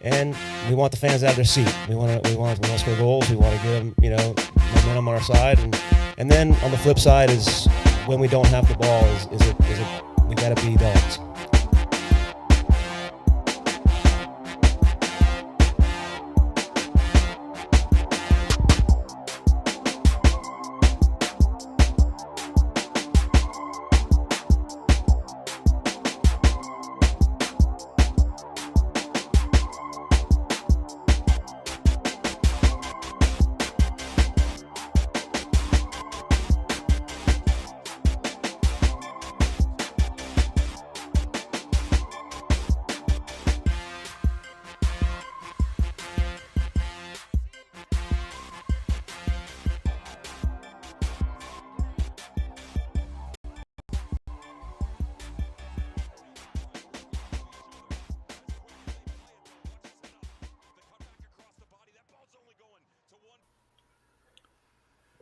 and we want the fans out of their seat. We want to score goals. We want to get them, momentum on our side, and then on the flip side is when we don't have the ball, is it we got to be dogs.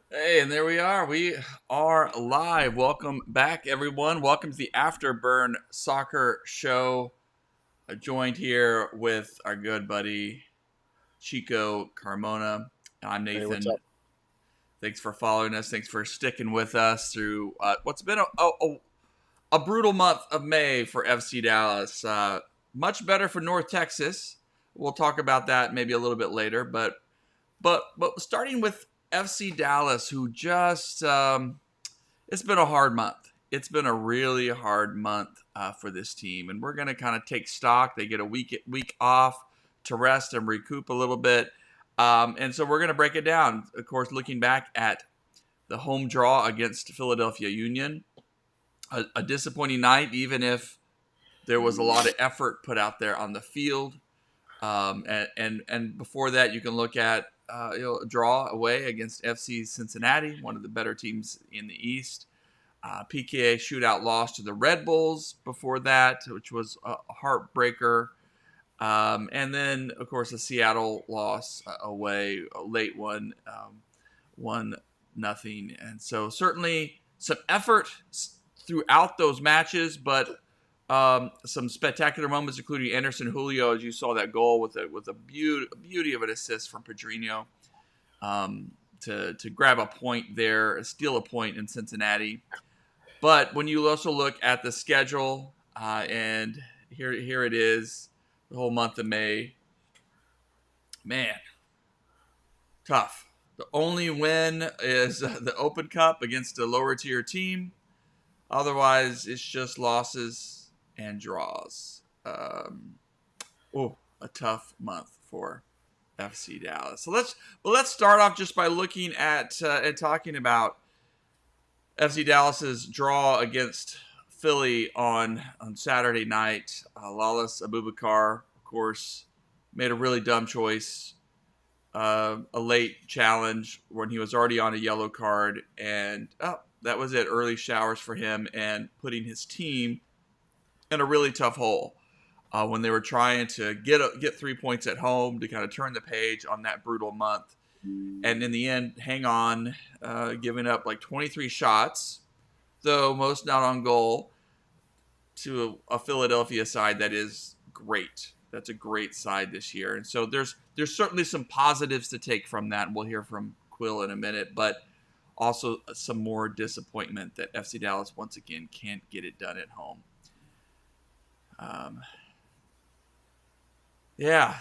Hey, and there we are. We are live. Welcome back, everyone. Welcome to the Afterburn Soccer Show. Joined here with our good buddy Chico Carmona. I'm Hey, what's Nathan. up? Thanks for following us. Thanks for sticking with us through what's been a brutal month of May for FC Dallas. Much better for North Texas. We'll talk about that maybe a little bit later, but starting with FC Dallas, who just it's been a hard month. It's been a really hard month for this team, and we're going to kind of take stock. They get a week off to rest and recoup a little bit, and so we're going to break it down. Of course, looking back at the home draw against Philadelphia Union, a disappointing night, even if there was a lot of effort put out there on the field. And before that, you can look at a draw away against FC Cincinnati, one of the better teams in the East. PKA shootout loss to the Red Bulls before that, which was a heartbreaker. And then, of course, the Seattle loss away, a late one, 1-0. And so certainly some effort throughout those matches, but some spectacular moments, including Anderson Julio, as you saw that goal with a beauty of an assist from Pedrinho to grab a point there, steal a point in Cincinnati. But when you also look at the schedule, and here it is, the whole month of May, man, tough. The only win is the Open Cup against a lower tier team. Otherwise, it's just losses and draws. A tough month for FC Dallas. So let's start off just by looking at and talking about FC Dallas's draw against Philly on Saturday night. Lawless Abubakar, of course, made a really dumb choice. A late challenge when he was already on a yellow card, and that was it. Early showers for him and putting his team in a really tough hole when they were trying to get 3 points at home to kind of turn the page on that brutal month. And in the end, hang on, giving up like 23 shots, though most not on goal, to a Philadelphia side that is great. That's a great side this year. And so there's certainly some positives to take from that. We'll hear from Quill in a minute, but also some more disappointment that FC Dallas once again can't get it done at home.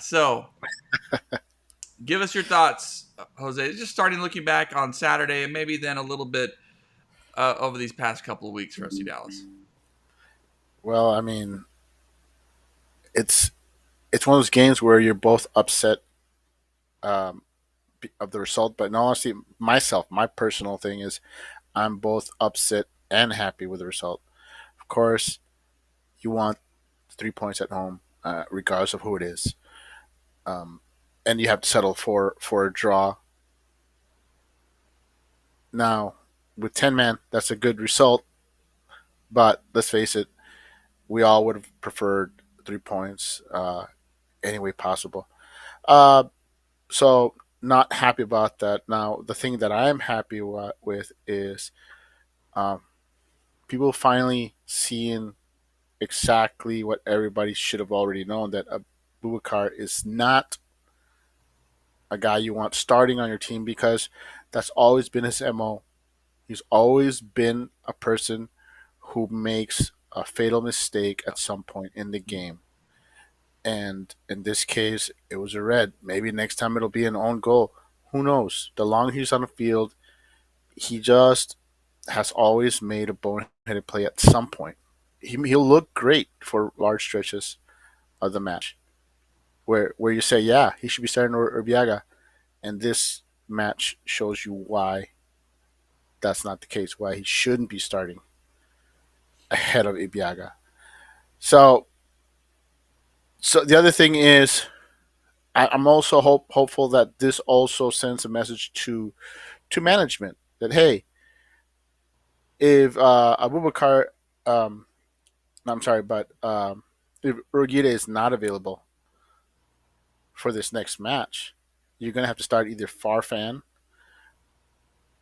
So give us your thoughts, Jose. Just starting looking back on Saturday and maybe then a little bit over these past couple of weeks for FC Dallas. Well, I mean, it's one of those games where you're both upset um, of the result, but in all honesty, my personal thing is I'm both upset and happy with the result. Of course, you want 3 points at home, regardless of who it is, um, and you have to settle for a draw. Now, with 10 man, that's a good result, but let's face it, we all would have preferred 3 points any way possible. Uh, so not happy about that. Now, the thing that I am happy with is um, people finally seeing exactly what everybody should have already known, that Boubacar is not a guy you want starting on your team because that's always been his MO. He's always been a person who makes a fatal mistake at some point in the game. And in this case, it was a red. Maybe next time it'll be an own goal. Who knows? The longer he's on the field, he just has always made a boneheaded play at some point. He'll look great for large stretches of the match, where you say, yeah, he should be starting Urbiaga, and this match shows you why that's not the case. Why he shouldn't be starting ahead of Ibiaga. So, so the other thing is, I'm also hopeful that this also sends a message to management that hey, if Abubakar, no, I'm sorry, but if Urgida is not available for this next match, you're gonna have to start either Farfan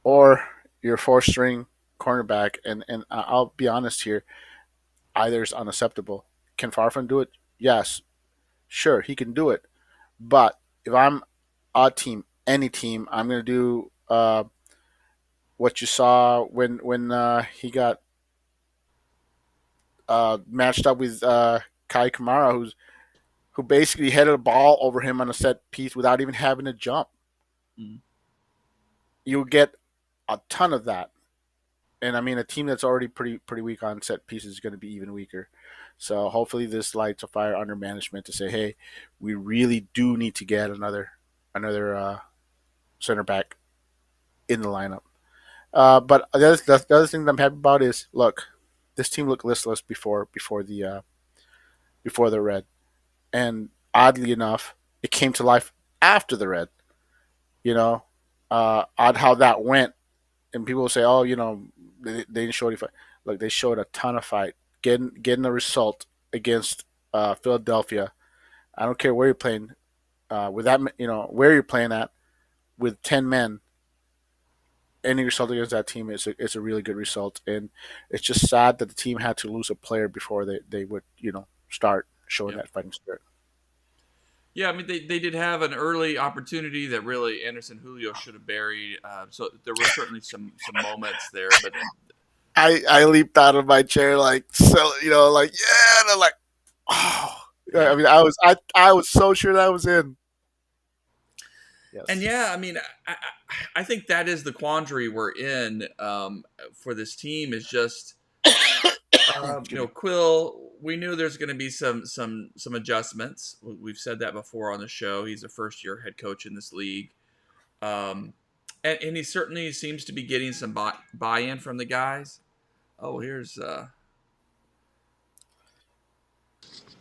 or your four string cornerback. And I'll be honest here, either is unacceptable. Can Farfan do it? Yes, sure, he can do it. But if I'm a team, any team, I'm gonna do what you saw when he got matched up with Kai Kamara, who basically headed a ball over him on a set piece without even having to jump. Mm. You'll get a ton of that, and I mean a team that's already pretty weak on set pieces is going to be even weaker. So hopefully this lights a fire under management to say, hey, we really do need to get another center back in the lineup. But the other thing that I'm happy about is look, this team looked listless before the red, and oddly enough, it came to life after the red. You know, odd how that went. And people will say, oh, they didn't show any fight. Look, they showed a ton of fight, getting a result against Philadelphia. I don't care where you're playing, with that, where you're playing at, with 10 men. Any result against that team is a really good result, and it's just sad that the team had to lose a player before they would start showing Yeah. that fighting spirit. Yeah, I mean they did have an early opportunity that really Anderson Julio should have buried. So there were certainly some moments there, but I leaped out of my chair like so, like yeah, and I'm like, oh, yeah. I mean, I was so sure that was in. And Yes. yeah, I mean, I think that is the quandary we're in for this team is just Excuse me. Quill. We knew there's going to be some adjustments. We've said that before on the show. He's a first year head coach in this league, um, and he certainly seems to be getting some buy-in from the guys. Oh, here's Hey,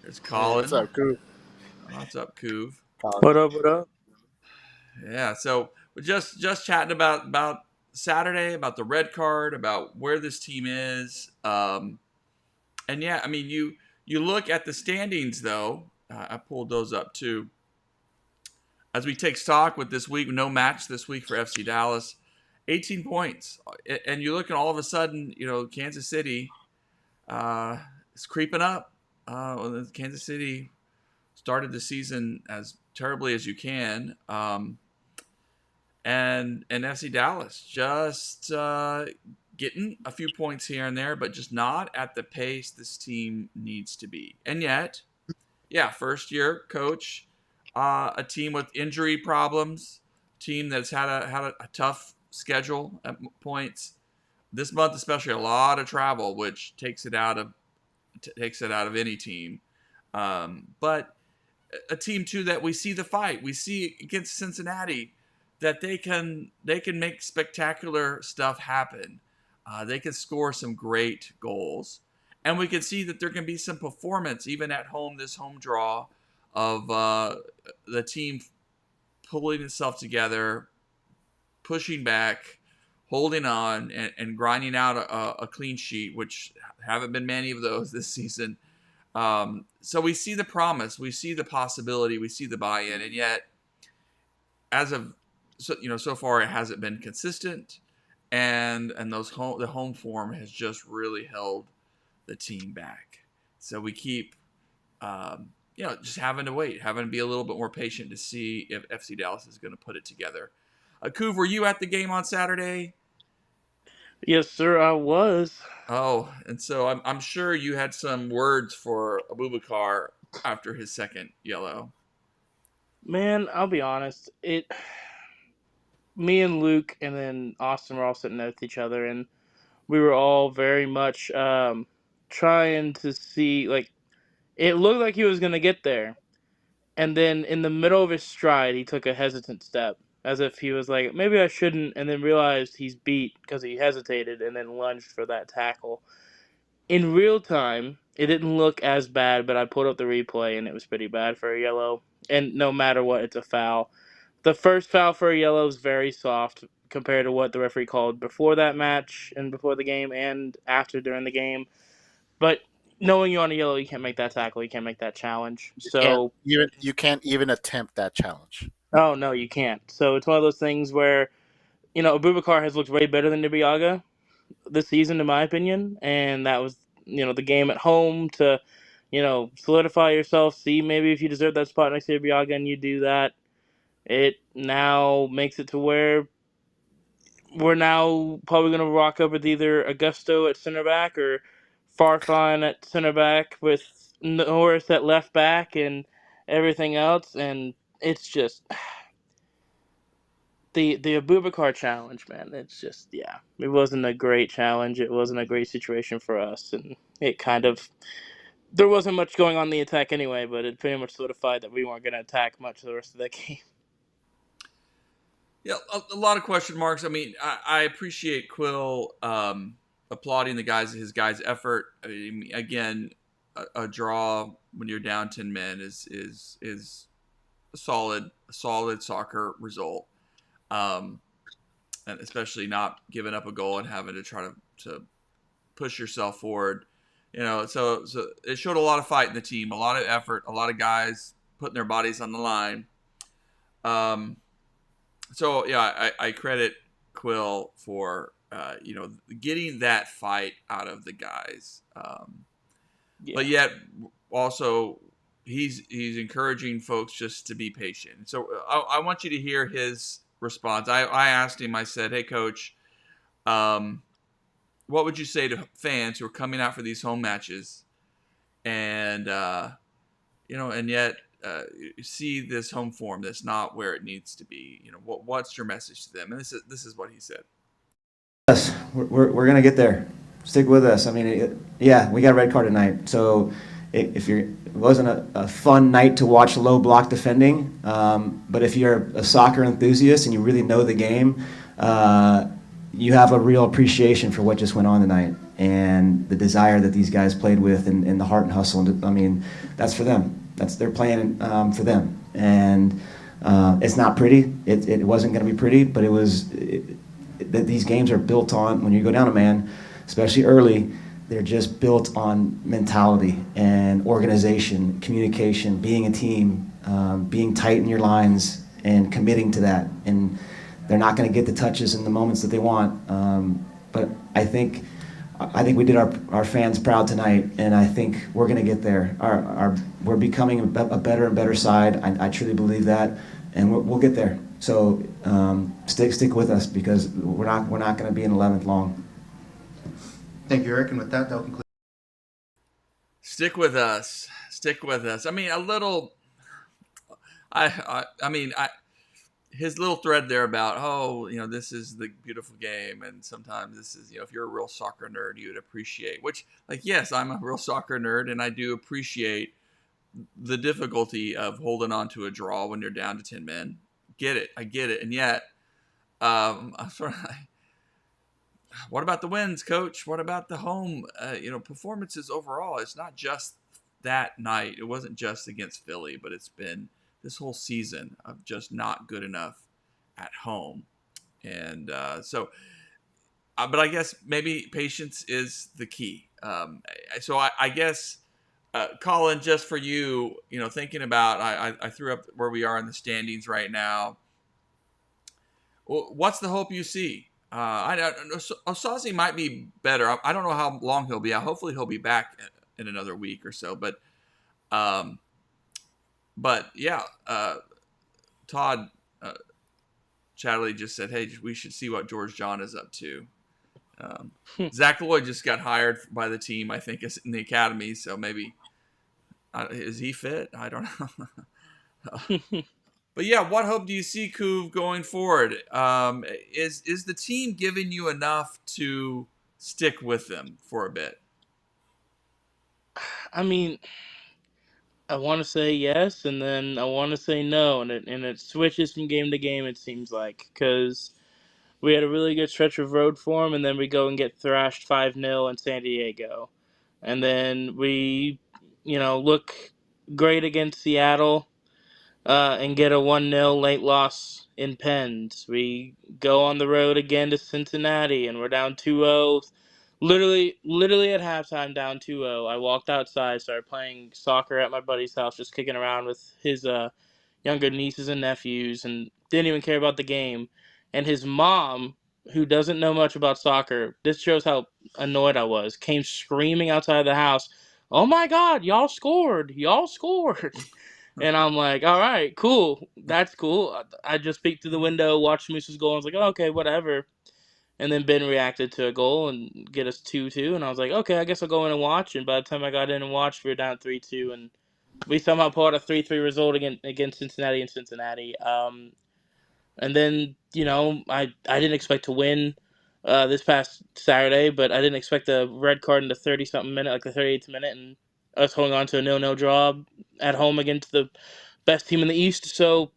what's Colin. up, Coop? What's up, Coov? Colin. What up? What up? Yeah, so we're just chatting about Saturday, about the red card, about where this team is, and yeah, I mean you look at the standings though. I pulled those up too. As we take stock with this week, no match this week for FC Dallas, 18 points, and you look and all of a sudden, Kansas City is creeping up. Kansas City started the season as terribly as you can. And FC Dallas just getting a few points here and there, but just not at the pace this team needs to be. And yet, yeah, first year coach, a team with injury problems, team that's had a tough schedule at points. This month, especially, a lot of travel, which takes it out of any team. But a team too that we see the fight. We see against Cincinnati that they can make spectacular stuff happen. They can score some great goals, and we can see that there can be some performance even at home. This home draw of the team pulling itself together, pushing back, holding on, and grinding out a clean sheet, which haven't been many of those this season. So we see the promise, we see the possibility, we see the buy-in, and yet, as of so far, it hasn't been consistent, and the home form has just really held the team back. So we keep just having to wait, having to be a little bit more patient to see if FC Dallas is going to put it together. Kuv, were you at the game on Saturday? Yes, sir, I was. Oh, and so I'm sure you had some words for Abubakar after his second yellow. Man, I'll be honest. Me and Luke and then Austin were all sitting there with each other, and we were all very much trying to see, like, it looked like he was going to get there. And then in the middle of his stride, he took a hesitant step, as if he was like, maybe I shouldn't, and then realized he's beat because he hesitated and then lunged for that tackle. In real time, it didn't look as bad, but I pulled up the replay, and it was pretty bad for a yellow. And no matter what, it's a foul. The first foul for a yellow is very soft compared to what the referee called before that match and before the game and after during the game. But knowing you're on a yellow, you can't make that tackle. You can't make that challenge. So, You can't even attempt that challenge. oh no, you can't. So it's one of those things where Abubakar has looked way better than Nibiaga this season, in my opinion, and that was the game at home to solidify yourself. See maybe if you deserve that spot next to Nibiaga, and you do that. It now makes it to where we're now probably going to rock up with either Augusto at center back or Farfan at center back with Norris at left back and everything else. And it's just the Abubakar challenge, man. It's just, yeah, it wasn't a great challenge. It wasn't a great situation for us. And it kind of, there wasn't much going on in the attack anyway, but it pretty much solidified that we weren't going to attack much of the rest of that game. Yeah, a lot of question marks. I mean, I appreciate Quill applauding his guys' effort. I mean, again, a draw when you're down 10 men is a solid soccer result, and especially not giving up a goal and having to try to push yourself forward. So it showed a lot of fight in the team, a lot of effort, a lot of guys putting their bodies on the line. So yeah, I credit Quill for getting that fight out of the guys, but yet also he's encouraging folks just to be patient. So I want you to hear his response. I asked him. I said, "Hey, Coach, what would you say to fans who are coming out for these home matches, and and yet." See this home form that's not where it needs to be. What's your message to them? And this is what he said. Yes, we're gonna get there. Stick with us. I mean, we got a red card tonight. So it wasn't a fun night to watch low block defending, but if you're a soccer enthusiast and you really know the game, you have a real appreciation for what just went on tonight and the desire that these guys played with and the heart and hustle. I mean, that's for them. They're playing for them, and it's not pretty. It wasn't going to be pretty, but these games are built on, when you go down a man, especially early, they're just built on mentality and organization, communication, being a team, being tight in your lines, and committing to that. And they're not going to get the touches and the moments that they want, but I think we did our fans proud tonight, and I think we're going to get there. We're becoming a better and better side. I truly believe that, and we'll get there. So stick with us, because we're not going to be in 11th long. Thank you, Eric, and with that, they'll conclude. Stick with us. I mean, a little. His little thread there about, this is the beautiful game, and sometimes this is, if you're a real soccer nerd, you would appreciate, which, yes, I'm a real soccer nerd, and I do appreciate the difficulty of holding on to a draw when you're down to 10 men. I get it. And yet, what about the wins, Coach? What about the home, performances overall? It's not just that night. It wasn't just against Philly, but it's been this whole season of just not good enough at home. And but I guess maybe patience is the key. So I guess, Colin, just for you, thinking about, I threw up where we are in the standings right now. What's the hope you see? I don't know. Osazi might be better. I don't know how long he'll be out. Hopefully he'll be back in another week or so. But But yeah, Todd Chatterley just said, "Hey, we should see what George John is up to." Um, Zach Lloyd just got hired by the team, I think, in the academy. So maybe is he fit? I don't know. But yeah, what hope do you see, Kuv, going forward? Is the team giving you enough to stick with them for a bit? I mean, I want to say yes, and then I want to say no, and it switches from game to game. It seems like because we had a really good stretch of road form, and then we go and get thrashed 5-0 in San Diego, and then we, look great against Seattle, and get a 1-0 late loss in Pens. We go on the road again to Cincinnati, and we're down 2-0. Literally at halftime, down 2-0. I walked outside, started playing soccer at my buddy's house, just kicking around with his younger nieces and nephews, and didn't even care about the game. And his mom, who doesn't know much about soccer, this shows how annoyed I was, came screaming outside the house, "Oh my God, y'all scored! Y'all scored!" And I'm like, all right, cool. That's cool. I just peeked through the window, watched Moose's goal. I was like, oh, okay, whatever. And then Ben reacted to a goal and get us 2-2. And I was like, okay, I guess I'll go in and watch. And by the time I got in and watched, we were down 3-2. And we somehow pulled a 3-3 result against Cincinnati in Cincinnati. And then, I didn't expect to win this past Saturday, but I didn't expect a red card in the 30-something minute, like the 38th minute, and us holding on to a 0-0 draw at home against the best team in the East. So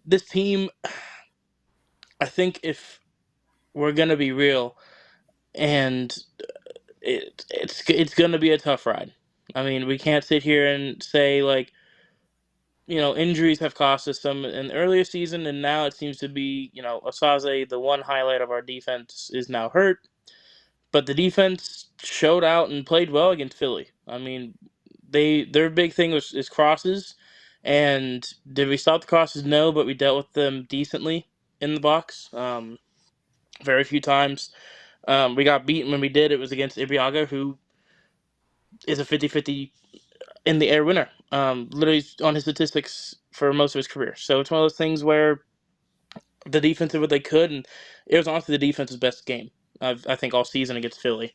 this team, I think if we're going to be real, and it's going to be a tough ride. I mean, we can't sit here and say, like, injuries have cost us some in the earlier season, and now it seems to be, Osaze, the one highlight of our defense, is now hurt. But the defense showed out and played well against Philly. I mean, their big thing is crosses. And did we stop the crosses? No, but we dealt with them decently in the box. Very few times. We got beaten when we did. It was against Ibriaga, who is a 50-50 in the air winner, literally on his statistics for most of his career. So it's one of those things where the defense did what they could, and it was honestly the defense's best game, I think, all season against Philly,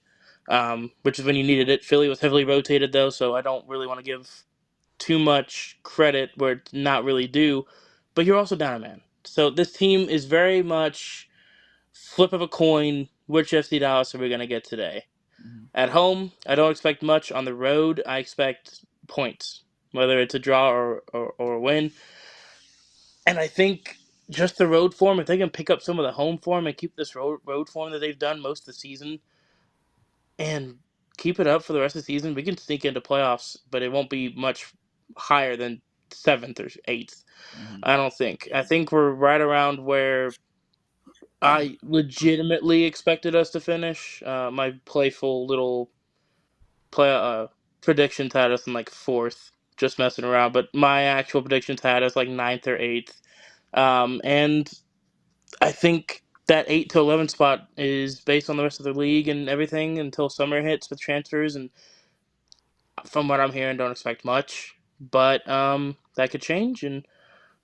which is when you needed it. Philly was heavily rotated, though, so I don't really want to give too much credit where it's not really due, but you're also down a man. So this team is very much flip of a coin. Which FC Dallas are we going to get today? Mm-hmm. At home, I don't expect much. On the road, I expect points, whether it's a draw or a win. And I think just the road form, if they can pick up some of the home form and keep this road form that they've done most of the season and keep it up for the rest of the season, we can sneak into playoffs, but it won't be much higher than 7th or 8th. Mm-hmm. I don't think. I think we're right around where I legitimately expected us to finish. My playful little predictions had us in like 4th, just messing around. But my actual predictions had us like 9th or 8th. And I think that 8 to 11 spot is based on the rest of the league and everything until summer hits with transfers. And from what I'm hearing, don't expect much. But that could change, and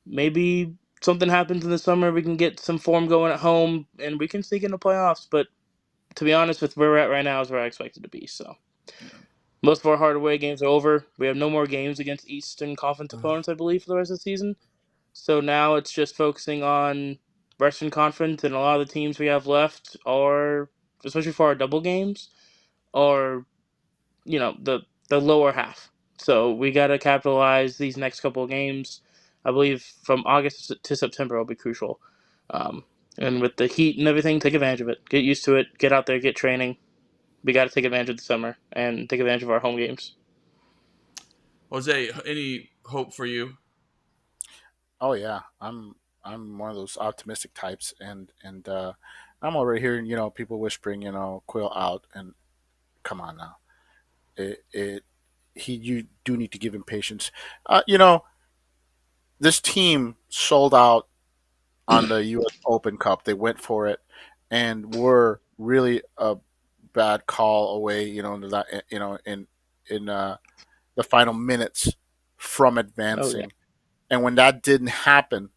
maybe something happens in the summer. We can get some form going at home, and we can sneak into playoffs. But to be honest, with where we're at right now is where I expect it to be. So most of our hard away games are over. We have no more games against Eastern Conference opponents, I believe, for the rest of the season. So now it's just focusing on Western Conference, and a lot of the teams we have left are, especially for our double games, are, the lower half. So we got to capitalize these next couple of games. I believe from August to September will be crucial. And with the heat and everything, take advantage of it. Get used to it. Get out there. Get training. We got to take advantage of the summer and take advantage of our home games. Jose, any hope for you? Oh yeah, I'm one of those optimistic types, and I'm already hearing people whispering Quill out, and come on now, it you do need to give him patience. This team sold out on the U.S. Open Cup. They went for it, and were really a bad call away. In the final minutes from Oh, yeah. advancing. And when that didn't happen,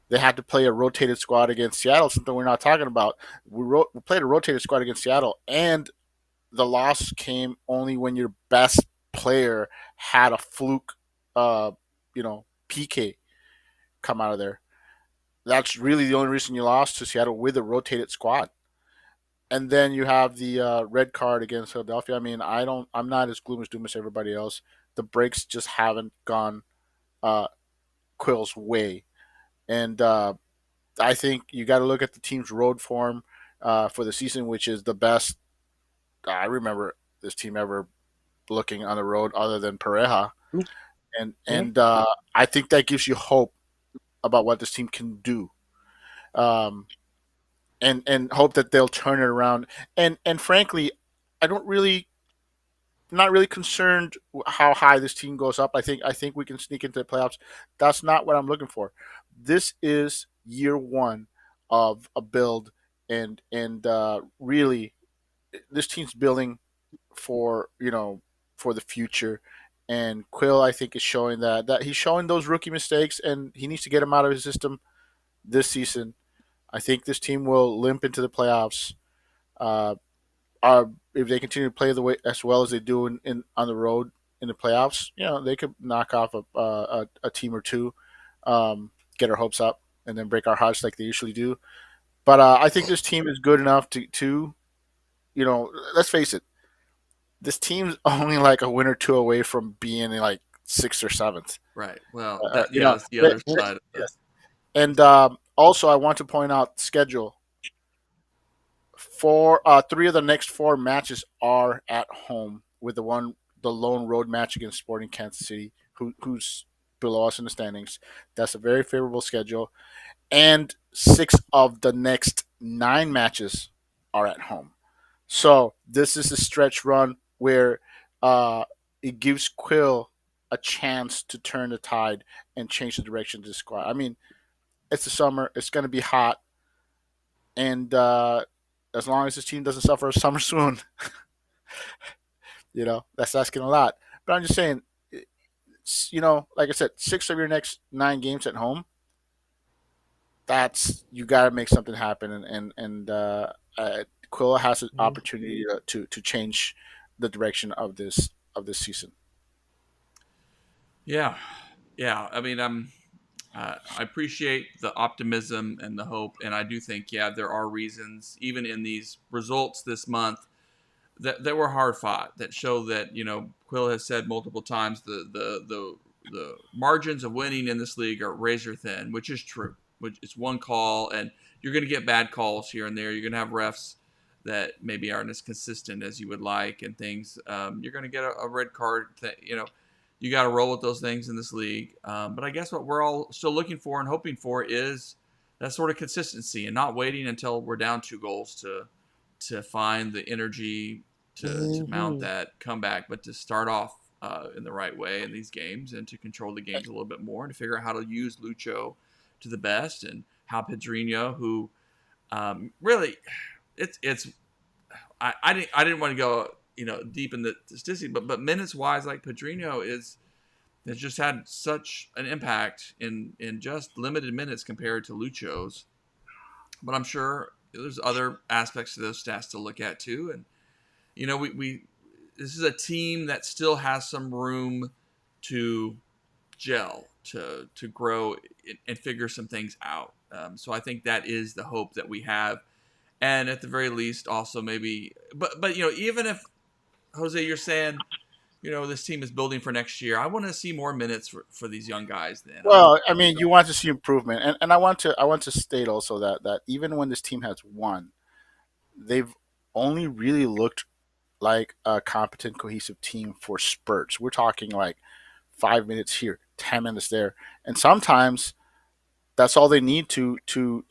they had to play a rotated squad against Seattle, something we're not talking about. We played a rotated squad against Seattle, and the loss came only when your best player had a fluke, PK come out of there. That's really the only reason you lost to Seattle with a rotated squad. And then you have the red card against Philadelphia. I mean, I'm not as gloom as doom as everybody else. The breaks just haven't gone uh, Quill's way, and I think you got to look at the team's road form for the season, which is the best I remember this team ever looking on the road, other than Pareja, and I think that gives you hope about what this team can do, um, and hope that they'll turn it around. And frankly, I don't really not really concerned how high this team goes up. I think we can sneak into the playoffs. That's not what I'm looking for. This is year one of a build, and really, this team's building for for the future. And Quill, I think, is showing that he's showing those rookie mistakes, and he needs to get them out of his system this season. I think this team will limp into the playoffs. Uh, if they continue to play the way as well as they do in on the road in the playoffs, they could knock off a team or two, get our hopes up, and then break our hearts like they usually do. But I think this team is good enough to let's face it, this team's only like a win or two away from being in like sixth or seventh. Right. Well, that's the they- other side of this. yes. And also, I want to point out schedule. Three of the next four matches are at home, with the lone road match against Sporting Kansas City, who's below us in the standings. That's a very favorable schedule, and six of the next nine matches are at home. So this is a stretch run where it gives Quill a chance to turn the tide and change the direction of the squad. I mean, it's the summer; it's going to be hot, and as long as this team doesn't suffer a summer swoon, that's asking a lot. But I'm just saying, like I said, six of your next nine games at home. That's you got to make something happen, and Quill has an opportunity to change the direction of this season. Yeah, yeah. I mean, I appreciate the optimism and the hope, and I do think, there are reasons, even in these results this month, that were hard fought, that show that Quill has said multiple times the margins of winning in this league are razor thin, which is true. Which it's one call, and you're going to get bad calls here and there. You're going to have refs that maybe aren't as consistent as you would like, and things. You're going to get a red card. You got to roll with those things in this league. But I guess what we're all still looking for and hoping for is that sort of consistency, and not waiting until we're down 2 goals to find the energy to mount that comeback, but to start off in the right way in these games, and to control the games a little bit more, and to figure out how to use Lucho to the best, and how Pedrinho, who really, I didn't want to go deep in the statistic, but minutes wise, like Pedrinho has just had such an impact in just limited minutes compared to Lucho's. But I'm sure there's other aspects to those stats to look at too, and we this is a team that still has some room to gel, to grow and figure some things out. So I think that is the hope that we have, and at the very least, also maybe. But even if Jose, you're saying this team is building for next year, I want to see more minutes for these young guys. Then, Well, I mean, you want to see improvement, and I want to state also that even when this team has won, they've only really looked like a competent, cohesive team for spurts. We're talking like 5 minutes here, 10 minutes there, and sometimes that's all they need to to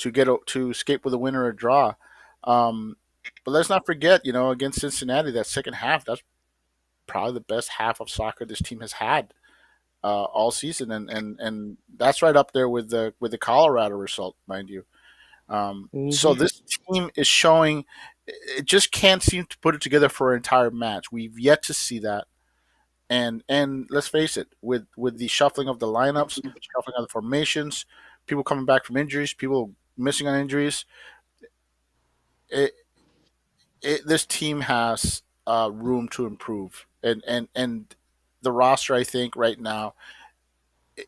escape with a win or a draw. Um, but let's not forget, against Cincinnati, that second half, that's probably the best half of soccer this team has had all season, and that's right up there with the Colorado result, mind you. So this team is showing it just can't seem to put it together for an entire match. We've yet to see that. And let's face it, with the shuffling of the lineups, shuffling of the formations, people coming back from injuries, people missing on injuries, it, this team has room to improve. And the roster, I think, right now,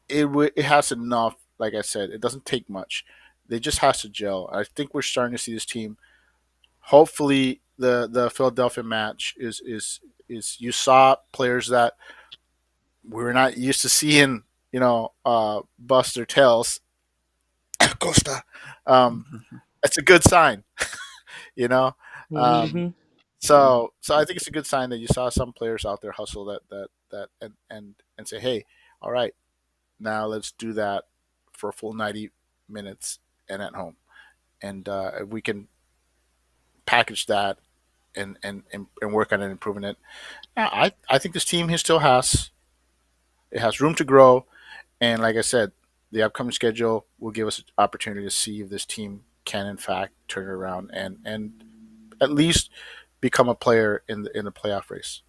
it has enough. Like I said, it doesn't take much. They just has to gel. I think we're starting to see this team. Hopefully, the Philadelphia match is you saw players that we were not used to seeing. Bust their tails. Costa. It's a good sign. You know. Um, Mm-hmm. so I think it's a good sign that you saw some players out there hustle that and say, hey, all right, now let's do that for a full 90 minutes and at home. And if we can package that and work on it, improving it. Yeah, I think this team here still has it has room to grow. And like I said, the upcoming schedule will give us an opportunity to see if this team can in fact turn it around and at least become a player in the playoff race.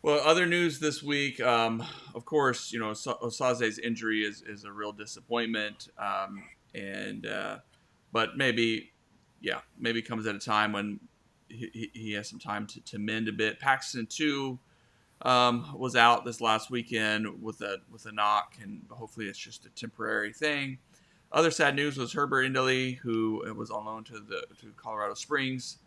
Well, other news this week, of course, Osaze's injury is a real disappointment, and but maybe comes at a time when he has some time to mend a bit. Paxton too was out this last weekend with a knock, and hopefully it's just a temporary thing. Other sad news was Herbert Indley, who was on loan to Colorado Springs.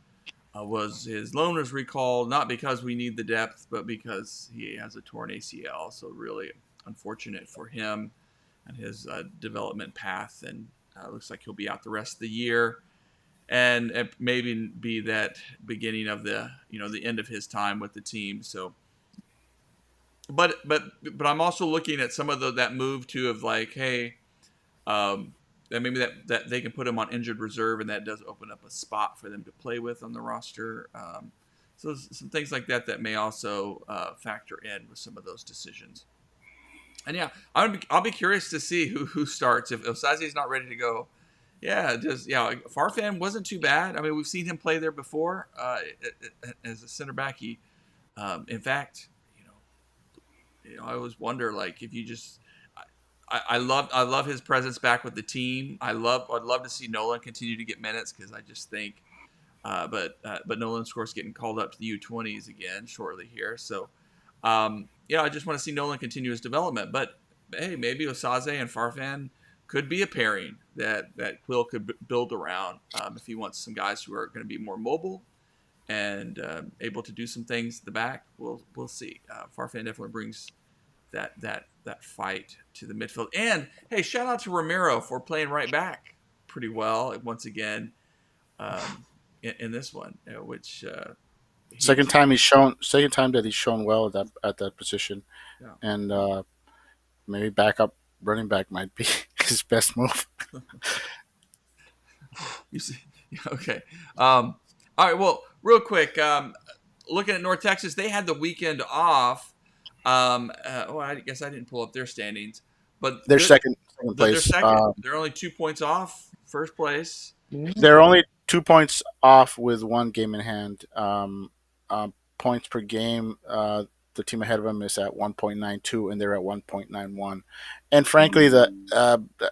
His loan was recalled not because we need the depth, but because he has a torn ACL. So really unfortunate for him and his development path. And looks like he'll be out the rest of the year, and it maybe be that beginning of the end of his time with the team. So, but I'm also looking at some of that move too of like, hey, that maybe that they can put him on injured reserve, and that does open up a spot for them to play with on the roster. So some things like that may also factor in with some of those decisions. And yeah, I'll be curious to see who starts if Osaze's not ready to go. Farfan wasn't too bad. I mean, we've seen him play there before as a center back. In fact, I always wonder like if you just I love his presence back with the team. I'd love to see Nolan continue to get minutes because I just think, but Nolan's of course getting called up to the U20s again shortly here. So, I just want to see Nolan continue his development. But hey, maybe Osaze and Farfan could be a pairing that Quill could build around if he wants some guys who are going to be more mobile and able to do some things at the back. We'll see. Farfan definitely brings that fight to the midfield. And hey, shout out to Romero for playing right back pretty well once again in this one, which Second time that he's shown well at that position, yeah. and maybe backup running back might be his best move. You see, okay. All right. Well, real quick, looking at North Texas, they had the weekend off. I guess I didn't pull up their standings, but They're second they're place. second. They're only 2 points off first place. They're only 2 points off with one game in hand. Points per game, the team ahead of them is at 1.92, and they're at 1.91. And frankly, the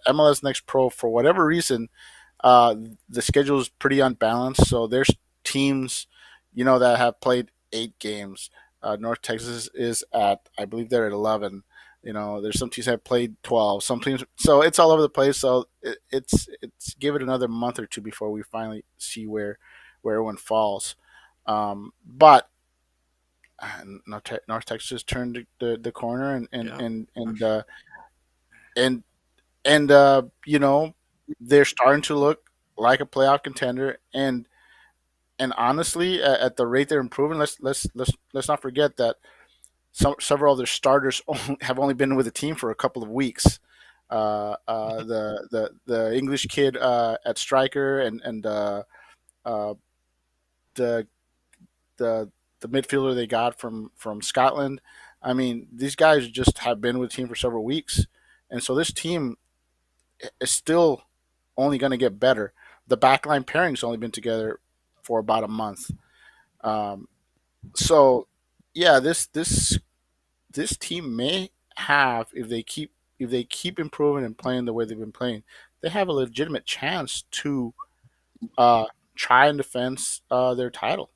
MLS Next Pro, for whatever reason, the schedule is pretty unbalanced. So there's teams, that have played 8 games. North Texas is at, I believe they're at 11. There's some teams that have played 12. Some teams, so it's all over the place. So it's give it another month or two before we finally see where everyone falls. But North Texas turned the corner and they're starting to look like a playoff contender. And honestly, at the rate they're improving, let's not forget that several of their starters have only been with the team for a couple of weeks. The English kid at striker and the the the midfielder they got from Scotland. I mean, these guys just have been with the team for several weeks, and so this team is still only going to get better. The backline pairing's only been together for about a month. So yeah, this team may have, if they keep improving and playing the way they've been playing, they have a legitimate chance to uh, try and defend their title.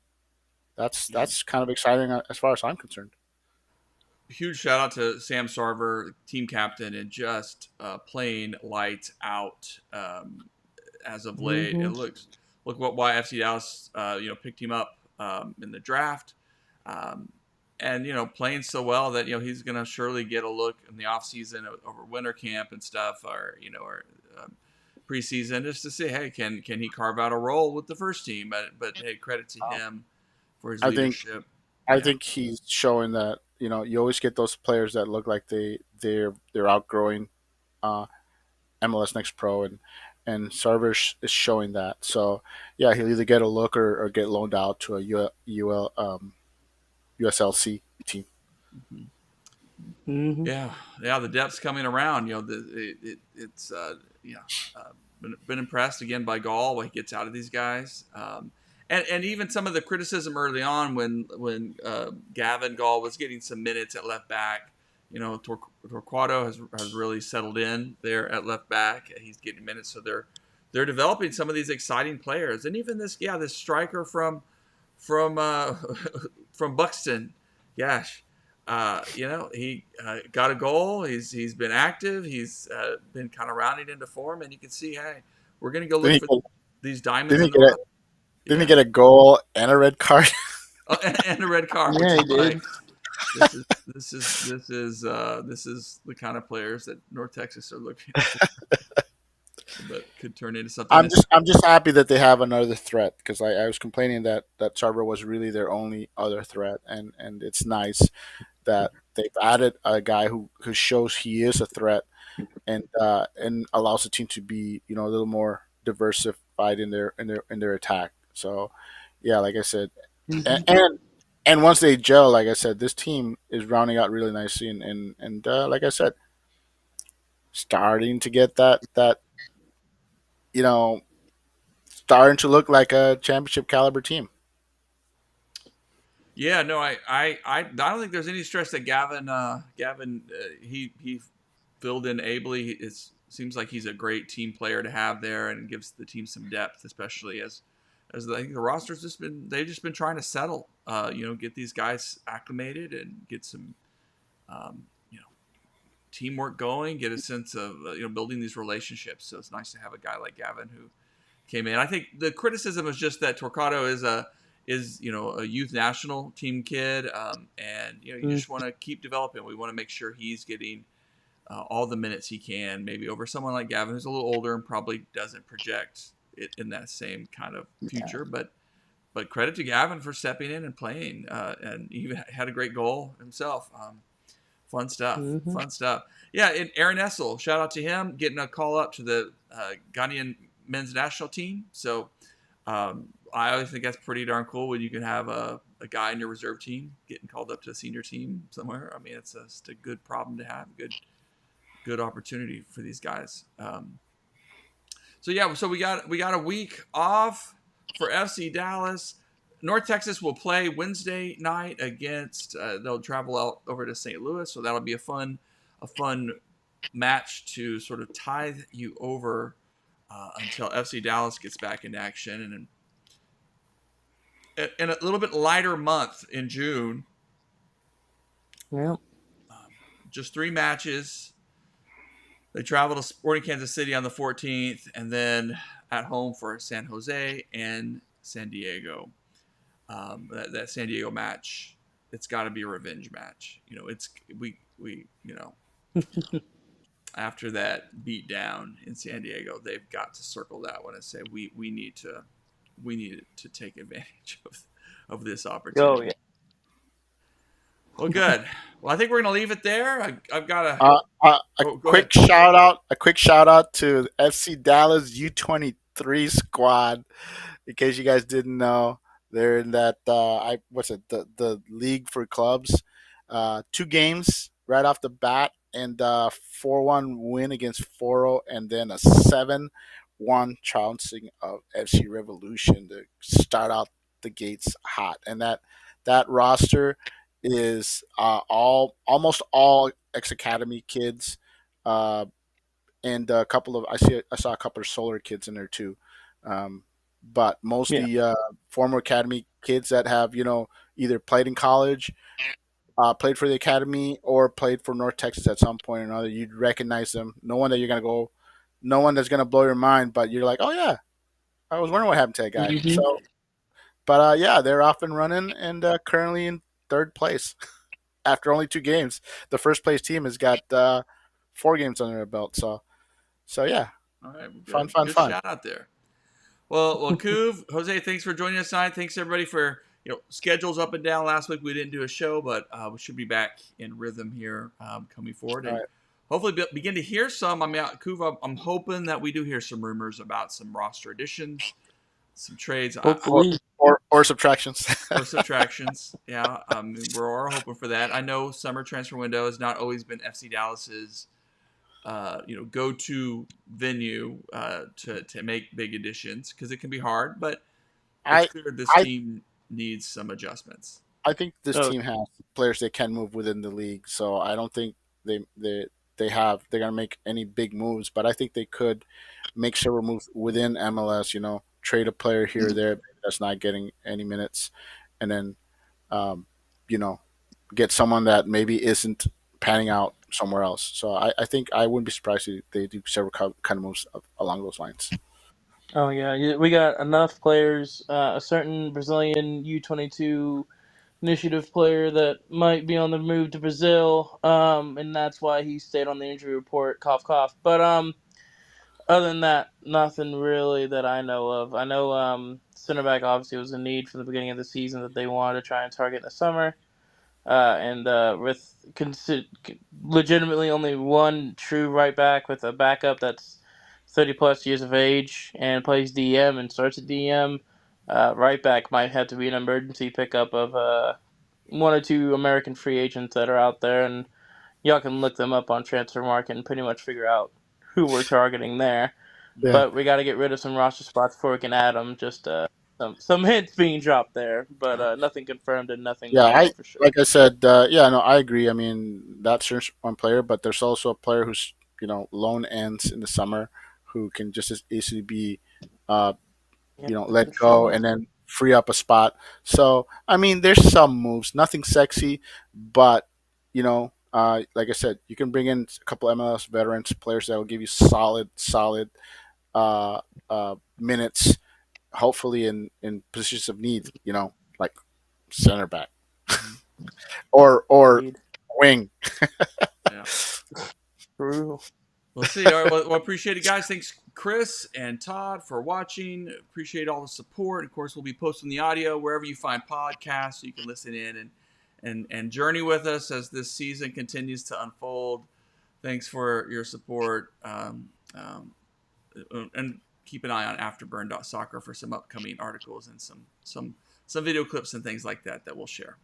Yeah. That's kind of exciting as far as I'm concerned. Huge shout out to Sam Sarver, team captain, and just playing lights out as of late. It Mm-hmm. looks look what why FC Dallas picked him up in the draft, um, and playing so well that he's going to surely get a look in the offseason over winter camp and stuff, or um, preseason, just to see, hey, can he carve out a role with the first team? But hey, credit to him for his I think leadership. I Yeah. think he's showing that you always get those players that look like they're outgrowing uh, MLS Next Pro, and Sarver is showing that. So yeah, he'll either get a look or get loaned out to a USLC team. Mhm. Mm-hmm. Yeah, the depth's coming around. It's been impressed again by Gall what he gets out of these guys, and even some of the criticism early on when Gavin Gall was getting some minutes at left back. Torquato has really settled in there at left back. He's getting minutes, so they're developing some of these exciting players, and even this striker from from Buxton, gosh. He got a goal. He's been active. He's been kind of rounding into form, and you can see, hey, we're going to go Didn't look he for get, these diamonds didn't he in the get a rough. didn't he Yeah, get a goal and a red card? oh, and a red card, which Yeah, is he like did. this is the kind of players that North Texas are looking for, but could turn into something. I'm just happy that they have another threat, because I was complaining that Sarver was really their only other threat, and it's nice that they've added a guy who shows he is a threat, and allows the team to be a little more diversified in their attack. So yeah, like I said, and Mm-hmm. and once they gel, like I said, this team is rounding out really nicely, and like I said, starting to get that you know starting to look like a championship caliber team. Yeah, no, I don't think there's any stress that Gavin he filled in ably. It seems like he's a great team player to have there, and gives the team some depth, especially as I think the roster's they've just been trying to settle, get these guys acclimated and get some um, you know teamwork going, get a sense of building these relationships. So it's nice to have a guy like Gavin who came in. I think the criticism is just that Torquato is a youth national team kid, and you just want to keep developing. We want to make sure he's getting all the minutes he can, maybe over someone like Gavin, who's a little older and probably doesn't project it in that same kind of future. But credit to Gavin for stepping in and playing, and even had a great goal himself. Fun stuff. Mm-hmm. Fun stuff. Yeah, and Aaron Essel, shout out to him getting a call up to the Ghanaian men's national team. So I always think that's pretty darn cool when you can have a guy in your reserve team getting called up to a senior team somewhere. I mean, it's just a good problem to have. Good opportunity for these guys. So yeah, so we got a week off for FC Dallas. North Texas will play Wednesday night against. They'll travel out over to St. Louis, so that'll be a fun match to sort of tide you over until FC Dallas gets back into action, and in a little bit lighter month in June. Yeah. Just 3 matches. They travel to Sporting Kansas City on the 14th, and then at home for San Jose and San Diego. That San Diego match, it's got to be a revenge match. It's we after that beat down in San Diego, they've got to circle that one and say we need to take advantage of this Oh opportunity. yeah. Well, good. Well, I think we're gonna leave it there. I've got a go Quick ahead. shout out to the FC Dallas U23 squad. In case you guys didn't know, they're in that what's it, the league for clubs. 2 games right off the bat, and 4-1 win against Foro, and then a 7-1 trouncing of FC Revolution to start out the gates hot. And that roster is almost all ex academy kids, uh, and a couple of I saw a couple of solar kids in there too, but Yeah. mostly former academy kids that have either played in college, played for the academy, or played for North Texas at some point or another. You'd recognize them. No one that's gonna blow your mind, but you're like, oh yeah, I was wondering what happened to that guy. Hmm. So, but yeah, they're off and running and currently in third place after only 2 games. The first place team has got 4 games under their belt. So yeah, All right, well, fun, good. fun, Good fun. shout out there. Well, Kuv, Jose, thanks for joining us tonight. Thanks everybody for schedules up and down. Last week we didn't do a show, but we should be back in rhythm here coming forward, All and right. hopefully begin to hear some. I mean, Kuv, I'm hoping that we do hear some rumors about some roster additions, some trades, Hopefully. Or subtractions. or subtractions. Yeah, we're all hoping for that. I know summer transfer window has not always been FC Dallas's go-to venue to make big additions because it can be hard, but it's I clear this I team needs some adjustments. I think this Oh, team has players that can move within the league, so I don't think they're gonna make any big moves, but I think they could make several moves within MLS. Trade a player here or there that's not getting any minutes, and then um, you know get someone that maybe isn't panning out somewhere else. So I think I wouldn't be surprised if they do several kind of moves along those lines. oh yeah, we got enough players. A certain Brazilian U22 initiative player that might be on the move to Brazil, and that's why he stayed on the injury report. Cough, cough. But other than that, nothing really that I know of. I know center back obviously was a need from the beginning of the season that they wanted to try and target in the summer. And with legitimately only one true right back with a backup that's 30 plus years of age and plays DM and starts at DM, right back might have to be an emergency pickup of one or two American free agents that are out there, and y'all can look them up on Transfer Market and pretty much figure out who we're targeting there. Yeah. But we got to get rid of some roster spots before we can add them. Just some hints being dropped there, but nothing confirmed and nothing Yeah, we know I for sure. like I said, yeah, no, I agree. I mean, that's just one player, but there's also a player who's loan ends in the summer who can just as easily be, uh, Yeah, let for go sure. and then free up a spot. So I mean, there's some moves, nothing sexy, but like I said, you can bring in a couple MLS veterans, players that will give you solid uh, minutes, hopefully in positions of need. Like center back Mhm. or Indeed. wing. Yeah, True. we'll see. All right, well, appreciate it, guys. Thanks, Chris and Todd, for watching. Appreciate all the support. Of course, we'll be posting the audio wherever you find podcasts, so you can listen in and journey with us as this season continues to unfold. Thanks for your support, and keep an eye on Afterburn Soccer for some upcoming articles and some video clips and things like that we'll share.